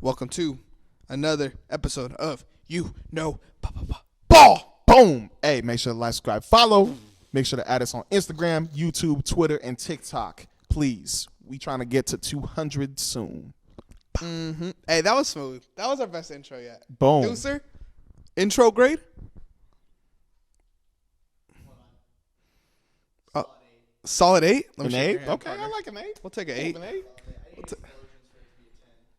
Welcome to another episode of Ball. Boom. Hey, make sure to like, subscribe, follow. Make sure to add us on Instagram, YouTube, Twitter, and TikTok. Please. We trying to get to 200 soon. Mm-hmm. Hey, that was smooth. That was our best intro yet. Boom. Deucer, intro grade? Solid 8? An 8? Okay, I like an 8. We'll take an 8. An 8.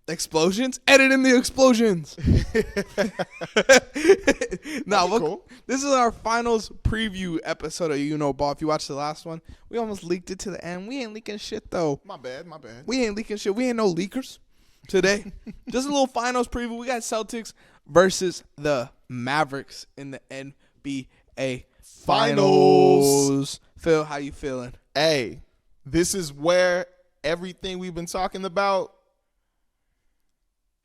Explosions? Edit in the explosions. Cool. This is our finals preview episode of Ball. If you watched the last one, we almost leaked it to the end. We ain't leaking shit, though. My bad. We ain't leaking shit. We ain't no leakers today. Just a little finals preview. We got Celtics versus the Mavericks in the NBA Finals. Phil, how you feeling? Hey, this is where everything we've been talking about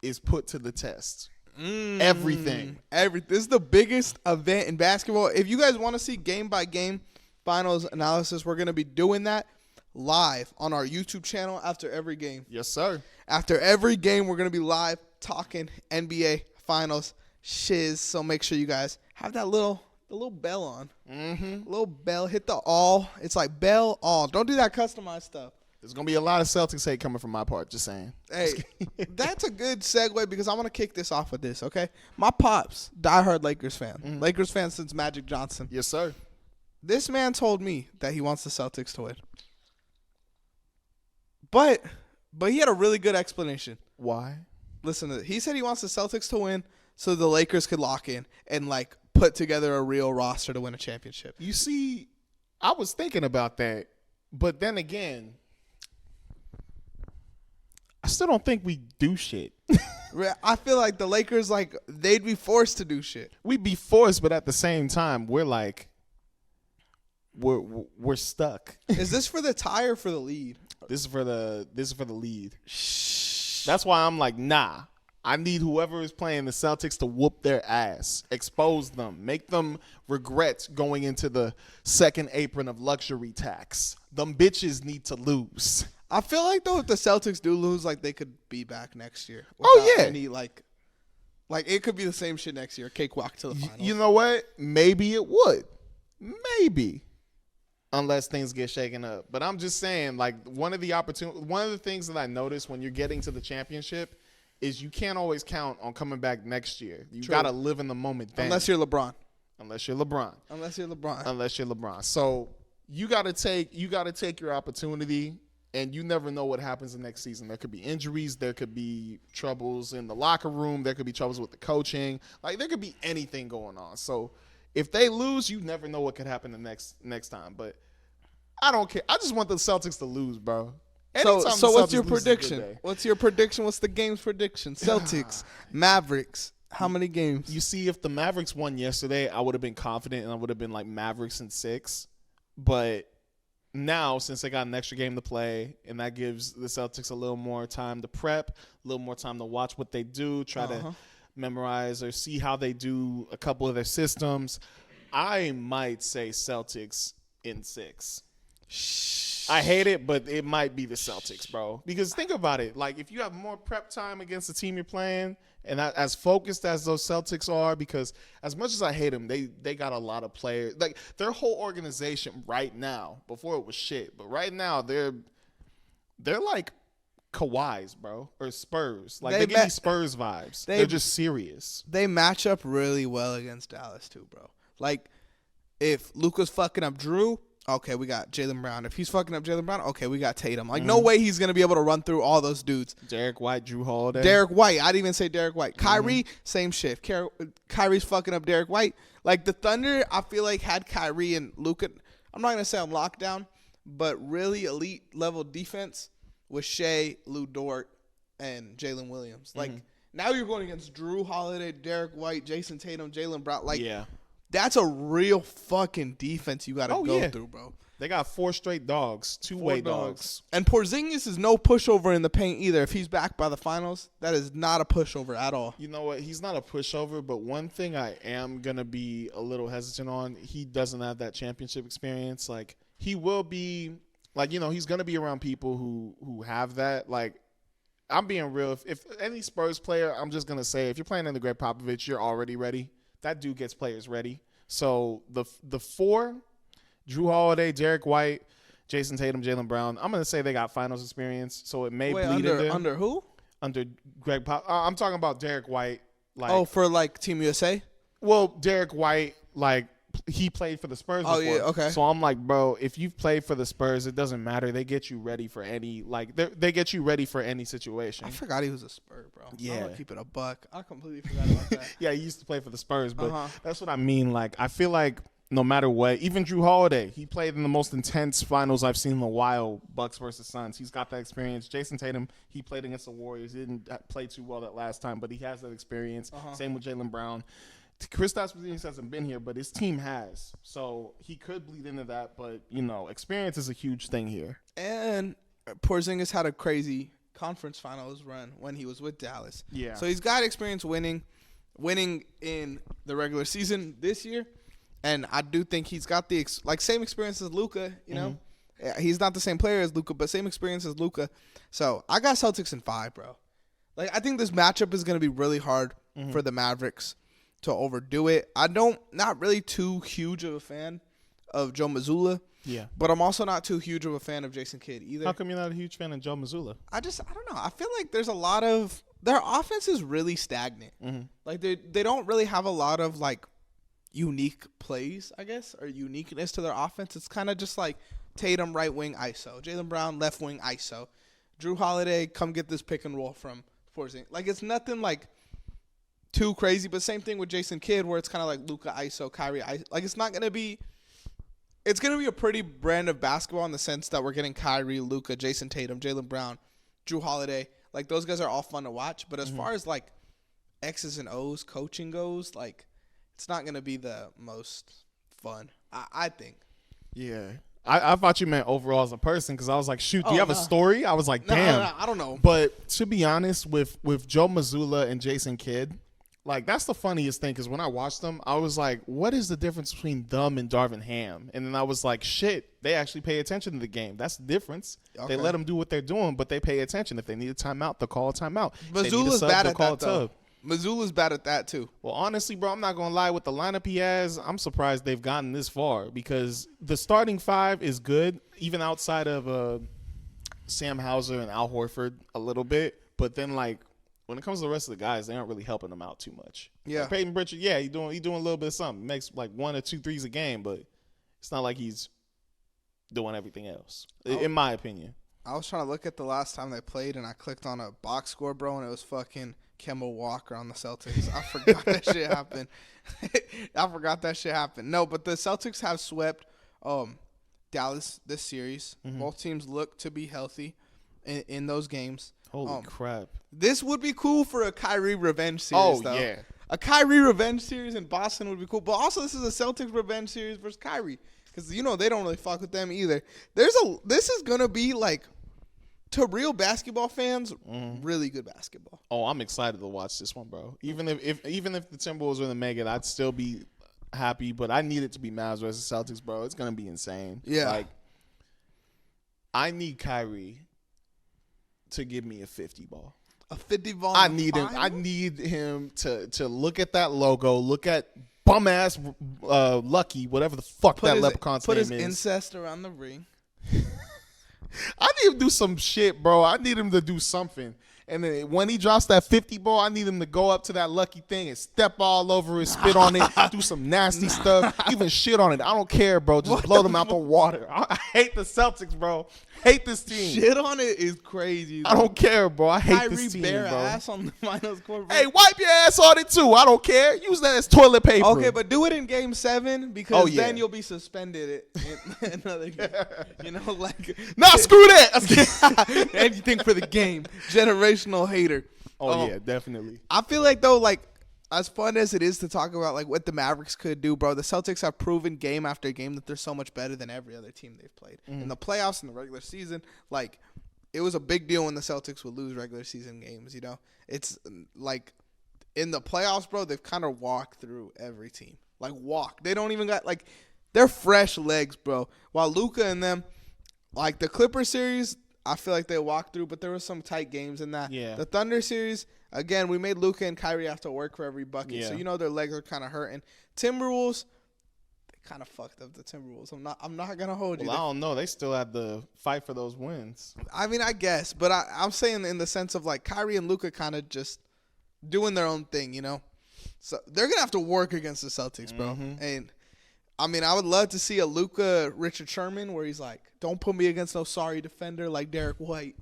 is put to the test. Everything. This is the biggest event in basketball. If you guys want to see game-by-game finals analysis, we're going to be doing that live on our YouTube channel after every game. Yes, sir. After every game, we're going to be live talking NBA finals shiz. So make sure you guys have that little bell on. Little bell. Hit the all. It's like bell all. Don't do that customized stuff. There's going to be a lot of Celtics hate coming from my part, just saying. Hey, that's a good segue because I want to kick this off with this, okay? My pops, diehard Lakers fan. Lakers fan since Magic Johnson. Yes, sir. This man told me that he wants the Celtics to win. But he had a really good explanation. Why? Listen to it. He said he wants the Celtics to win so the Lakers could lock in and, put together a real roster to win a championship. You see, I was thinking about that, but then again, I still don't think we do shit. I feel like the Lakers, they'd be forced to do shit. We'd be forced, but at the same time, we're stuck. Is this for the tie or for the lead? This is for the lead. That's why I'm like, nah. I need whoever is playing the Celtics to whoop their ass, expose them, make them regret going into the second apron of luxury tax. Them bitches need to lose. I feel like, though, if the Celtics do lose, they could be back next year. Oh, yeah. Any, it could be the same shit next year. Cakewalk to the finals. You know what? Maybe it would. Maybe. Unless things get shaken up. But I'm just saying, one of the things that I noticed when you're getting to the championship is you can't always count on coming back next year. You got to live in the moment then. Unless you're LeBron. So you got to take your opportunity, and you never know what happens the next season. There could be injuries, there could be troubles in the locker room, there could be troubles with the coaching. There could be anything going on. So if they lose, you never know what could happen the next time. But I don't care. I just want the Celtics to lose, bro. So what's your prediction? What's your prediction? What's the game's prediction? Celtics, Mavericks. How many games? You see, if the Mavericks won yesterday, I would have been confident, and I would have been Mavericks in 6. But now, since they got an extra game to play, and that gives the Celtics a little more time to prep, a little more time to watch what they do, try to memorize or see how they do a couple of their systems, I might say Celtics in 6. I hate it, but it might be the Celtics, bro. Because think about it. If you have more prep time against the team you're playing, and as focused as those Celtics are, because as much as I hate them, they got a lot of players. Their whole organization right now, before it was shit, but right now they're like Kawhis, bro, or Spurs. They give me Spurs vibes. They're just serious. They match up really well against Dallas too, bro. If Luka's fucking up Drew, okay, we got Jaylen Brown. If he's fucking up Jaylen Brown, okay, we got Tatum. No way he's going to be able to run through all those dudes. Derek White, Drew Holiday. Derek White. I didn't even say Derek White. Kyrie, same shit. Kyrie's fucking up Derek White. The Thunder, I feel had Kyrie and Luka, I'm not going to say on lockdown, but really elite level defense with Shea, Lou Dort, and Jalen Williams. Now you're going against Drew Holiday, Derek White, Jason Tatum, Jaylen Brown. Yeah. That's a real fucking defense you got to go through, bro. They got 4 straight dogs, two-way dogs. And Porzingis is no pushover in the paint either. If he's back by the finals, that is not a pushover at all. You know what? He's not a pushover, but one thing I am going to be a little hesitant on, he doesn't have that championship experience. He will be, he's going to be around people who have that. I'm being real. If any Spurs player, I'm just gonna say, if you're playing under Greg Popovich, you're already ready. That dude gets players ready. So the four, Drew Holiday, Derek White, Jason Tatum, Jaylen Brown. I'm gonna say they got finals experience. So it may bleed into under who? Under Greg Pop. I'm talking about Derek White. For like Team USA. Well, Derek White, like, he played for the Spurs before. Oh, yeah, okay. So I'm like, bro, if you've played for the Spurs, it doesn't matter. They get you ready for any, like, they get you ready for any situation. I forgot he was a Spur, bro. Yeah. I'm gonna keep it a buck. I completely forgot about that. Yeah, he used to play for the Spurs, but that's what I mean. Like, I feel like no matter what, even Drew Holiday, he played in the most intense finals I've seen in a while, Bucks versus Suns. He's got that experience. Jason Tatum, he played against the Warriors. He didn't play too well that last time, but he has that experience. Same with Jaylen Brown. Kristaps Porzingis hasn't been here, but his team has. So he could bleed into that, but, you know, experience is a huge thing here. And Porzingis had a crazy conference finals run when he was with Dallas. Yeah. So he's got experience winning in the regular season this year. And I do think he's got the same experience as Luka, you know. He's not the same player as Luka, but same experience as Luka. So I got Celtics in 5, bro. Like, I think this matchup is going to be really hard for the Mavericks to overdo it. Not really too huge of a fan of Joe Mazzulla. Yeah. But I'm also not too huge of a fan of Jason Kidd either. How come you're not a huge fan of Joe Mazzulla? I don't know. I feel like there's a lot of their offense is really stagnant. Like they don't really have a lot of like unique plays, I guess, or uniqueness to their offense. It's kind of just like Tatum right wing ISO, Jaylen Brown left wing ISO, Drew Holiday come get this pick and roll from Porzingis. Like it's nothing like too crazy, but same thing with Jason Kidd where it's kind of like Luka ISO, Kyrie ISO. Like it's going to be a pretty brand of basketball in the sense that we're getting Kyrie, Luka, Jason Tatum, Jaylen Brown, Drew Holiday. Like those guys are all fun to watch, but as far as like X's and O's coaching goes, like it's not going to be the most fun, I think. Yeah. I thought you meant overall as a person because I was like, shoot, do you have a story? I was like, damn. No, I don't know. But to be honest, with Joe Mazzulla and Jason Kidd, like that's the funniest thing because when I watched them, I was like, what is the difference between them and Darvin Ham? And then I was like, shit, they actually pay attention to the game. That's the difference. Okay. They let them do what they're doing, but they pay attention. If they need a timeout, they'll call a timeout. Mazzulla's bad at that, though. Mazzulla's bad at that, too. Well, honestly, bro, I'm not going to lie. With the lineup he has, I'm surprised they've gotten this far because the starting five is good, even outside of Sam Hauser and Al Horford a little bit. But then, like, when it comes to the rest of the guys, they aren't really helping them out too much. Yeah. Like Peyton Pritchard, yeah, he's doing a little bit of something. He makes, like, 1 or 2 threes a game, but it's not like he's doing everything else, in my opinion. I was trying to look at the last time they played, and I clicked on a box score, bro, and it was fucking Kemba Walker on the Celtics. I forgot that shit happened. I forgot that shit happened. No, but the Celtics have swept Dallas this series. Both teams look to be healthy in those games. Holy crap. This would be cool for a Kyrie revenge series, though. Yeah. A Kyrie revenge series in Boston would be cool. But also, this is a Celtics revenge series versus Kyrie. Because, you know, they don't really fuck with them either. This is going to be, like, to real basketball fans, really good basketball. Oh, I'm excited to watch this one, bro. Even if the Timberwolves were to make it, I'd still be happy. But I need it to be Mavs versus Celtics, bro. It's going to be insane. Yeah. Like, I need Kyrie to give me a 50 ball. A 50 ball. I need him. I need him to look at that logo, look at bum ass Lucky, whatever the fuck that leprechaun's name is. Put his incest around the ring. I need him to do some shit, bro. I need him to do something. And then when he drops that 50 ball, I need him to go up to that Lucky thing and step all over it, spit on it, do some nasty stuff, even shit on it. I don't care, bro. Just blow them out the water. I hate the Celtics, bro. Hate this team. Shit on it is crazy. I don't care, bro. I hate Kyrie this team, bare bro. ass on the finals court. Bro. Hey, wipe your ass on it too. I don't care. Use that as toilet paper. Okay, but do it in Game 7 because then you'll be suspended in another game. You know, like nah, screw that. anything for the game. Generational hater. Oh yeah, definitely. I feel like though, like as fun as it is to talk about, like what the Mavericks could do, bro. The Celtics have proven game after game that they're so much better than every other team they've played in the playoffs and the regular season. Like it was a big deal when the Celtics would lose regular season games. You know, it's like in the playoffs, bro. They've kind of walked through every team. Like walk. They don't even got they're fresh legs, bro. While Luka and them, like the Clippers series, I feel like they walked through, but there was some tight games in that. Yeah. The Thunder series, again, we made Luka and Kyrie have to work for every bucket, Yeah. so you know their legs are kind of hurting. Timberwolves, they kind of fucked up the Timberwolves. I'm not gonna hold you. Well, I don't know. They still had to fight for those wins. I mean, I guess, but I'm saying in the sense of like Kyrie and Luka kind of just doing their own thing, you know. So they're gonna have to work against the Celtics, bro. And I mean, I would love to see a Luka Richard Sherman where he's like, "Don't put me against no sorry defender like Derek White."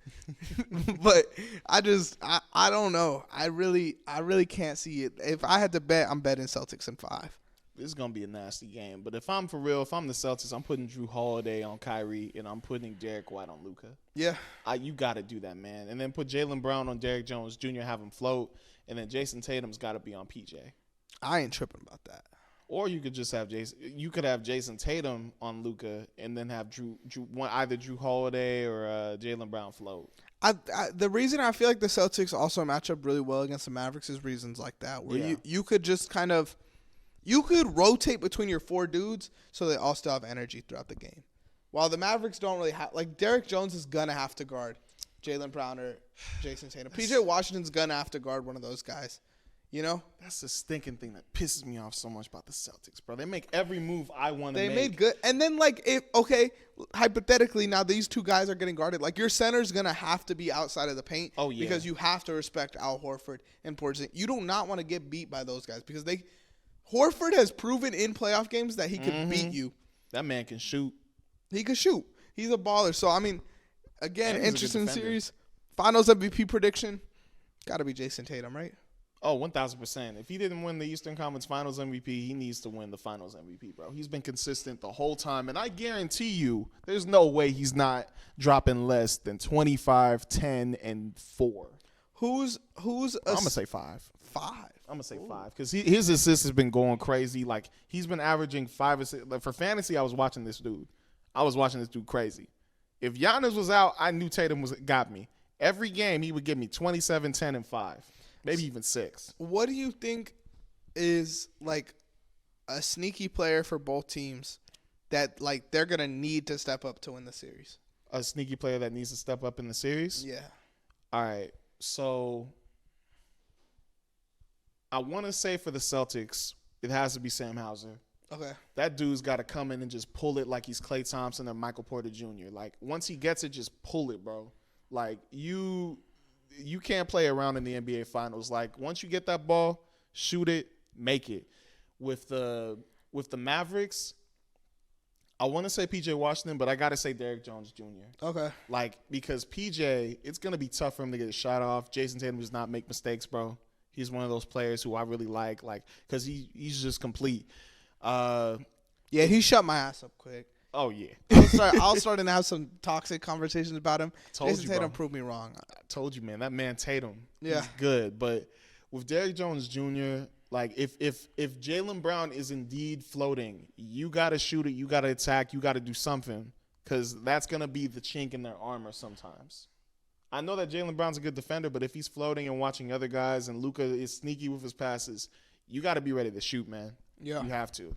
But I don't know. I really can't see it. If I had to bet, I'm betting Celtics in 5. This is gonna be a nasty game. But if I'm the Celtics, I'm putting Drew Holiday on Kyrie and I'm putting Derek White on Luka. Yeah, you got to do that, man. And then put Jaylen Brown on Derrick Jones Jr. Have him float, and then Jason Tatum's got to be on PJ. I ain't tripping about that. Or you could just have Jason Tatum on Luka, and then have either Drew Holiday or Jaylen Brown float. The reason I feel like the Celtics also match up really well against the Mavericks is reasons like that, where you could just kind of rotate between your 4 dudes so they all still have energy throughout the game. While the Mavericks don't really have, like, Derrick Jones is gonna have to guard Jaylen Brown or Jason Tatum. PJ Washington's gonna have to guard one of those guys. You know? That's the stinking thing that pisses me off so much about the Celtics, bro. They make every move I want to make. They made good. And then, like, hypothetically, now these 2 guys are getting guarded. Like, your center's going to have to be outside of the paint. Oh, yeah. Because you have to respect Al Horford and Porzingis. You do not want to get beat by those guys because Horford has proven in playoff games that he can beat you. That man can shoot. He can shoot. He's a baller. So, I mean, again, interesting series. Finals MVP prediction. Got to be Jason Tatum, right? Oh, 1,000%. If he didn't win the Eastern Conference Finals MVP, he needs to win the Finals MVP, bro. He's been consistent the whole time, and I guarantee you there's no way he's not dropping less than 25, 10, and 4. I'm going to say 5. 5? I'm going to say 5 because his assists has been going crazy. Like, he's been averaging 5 assists. Like, for fantasy, I was watching this dude crazy. If Giannis was out, I knew Tatum got me. Every game, he would give me 27, 10, and 5. Maybe even 6. What do you think is, like, a sneaky player for both teams that, like, they're going to need to step up to win the series? A sneaky player that needs to step up in the series? Yeah. All right. So, I want to say for the Celtics, it has to be Sam Hauser. Okay. That dude's got to come in and just pull it like he's Klay Thompson or Michael Porter Jr. Like, once he gets it, just pull it, bro. Like, you can't play around in the NBA Finals. Like, once you get that ball, shoot it, make it. With the Mavericks, I want to say PJ Washington, but I got to say Derrick Jones Jr. Okay. Like, because PJ, it's going to be tough for him to get a shot off. Jason Tatum does not make mistakes, bro. He's one of those players who I really like, because he's just complete. Yeah, he shut my ass up quick. Oh, yeah. I'll start to have some toxic conversations about him. Jason Tatum proved me wrong. I told you, man. That man Tatum, yeah, he's good. But with Derrick Jones Jr., like, if Jaylen Brown is indeed floating, you got to shoot it. You got to attack. You got to do something because that's going to be the chink in their armor sometimes. I know that Jaylen Brown's a good defender, but if he's floating and watching other guys and Luka is sneaky with his passes, you got to be ready to shoot, man. Yeah. You have to.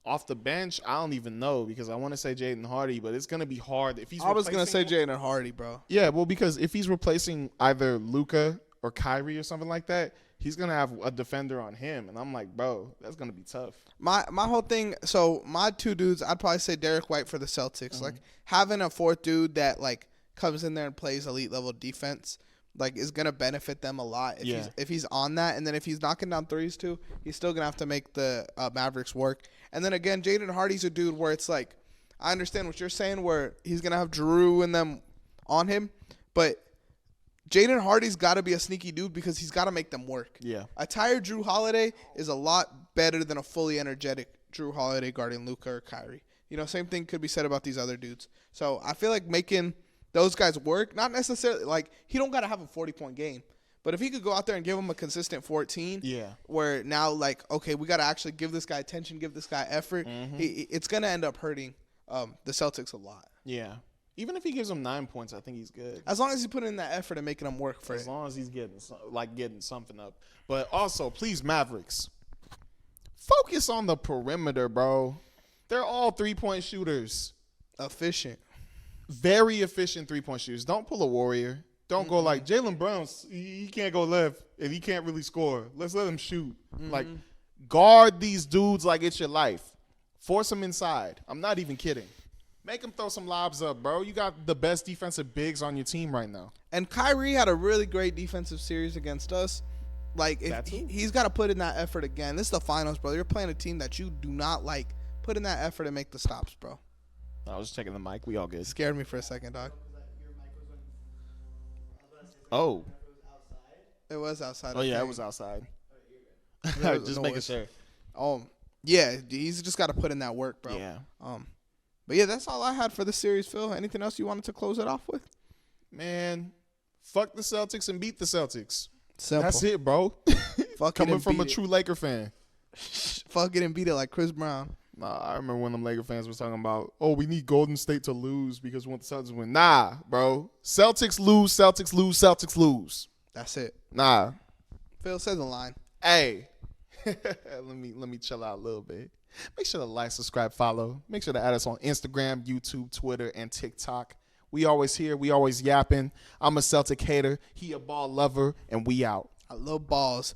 Off the bench, I don't even know because I want to say Jaden Hardy, but it's going to be hard. I was going to say Jaden Hardy, bro. Yeah, well, because if he's replacing either Luka or Kyrie or something like that, he's going to have a defender on him. And I'm like, bro, that's going to be tough. My whole thing, so my 2 dudes, I'd probably say Derek White for the Celtics. Like, having a 4th dude that, like, comes in there and plays elite level defense, like, is going to benefit them a lot if he's on that. And then if he's knocking down threes too, he's still going to have to make the Mavericks work. And then again, Jaden Hardy's a dude where it's like, I understand what you're saying where he's going to have Drew and them on him, but Jaden Hardy's got to be a sneaky dude because he's got to make them work. Yeah. A tired Drew Holiday is a lot better than a fully energetic Drew Holiday guarding Luka or Kyrie. You know, same thing could be said about these other dudes. So I feel like making those guys work, not necessarily like he don't got to have a 40-point game, but if he could go out there and give him a consistent 14, where now like, okay, we got to actually give this guy attention, give this guy effort, it's going to end up hurting the Celtics a lot. Yeah. Even if he gives them 9 points, I think he's good. As long as he's putting in that effort and making them work for it. As long as he's getting something up. But also, please, Mavericks, focus on the perimeter, bro. They're all 3-point shooters. Efficient. very efficient 3-point shooters. Don't pull a Warrior. Don't go like Jaylen Brown. He can't go left and he can't really score. Let's let him shoot. Like, guard these dudes like it's your life. Force them inside. I'm not even kidding. Make them throw some lobs up, bro. You got the best defensive bigs on your team right now. And Kyrie had a really great defensive series against us. Like, if he's got to put in that effort again. This is the finals, bro. You're playing a team that you do not like. Put in that effort and make the stops, bro. I was checking the mic. We all good. Scared me for a second, dog. Oh. It was outside. Oh, yeah, it was outside. Just making sure. Yeah, he's just got to put in that work, bro. Yeah. But yeah, that's all I had for the series, Phil. Anything else you wanted to close it off with? Man, fuck the Celtics and beat the Celtics. Simple. That's it, bro. Coming from a true Laker fan. Fuck it and beat it like Chris Brown. Nah, I remember when them Laker fans was talking about, oh, we need Golden State to lose because we want the Celtics to win. Nah, bro. Celtics lose, Celtics lose, Celtics lose. That's it. Nah. Phil says a line. Hey. let me chill out a little bit. Make sure to like, subscribe, follow. Make sure to add us on Instagram, YouTube, Twitter, and TikTok. We always here. We always yapping. I'm a Celtic hater. He a ball lover, and we out. I love balls.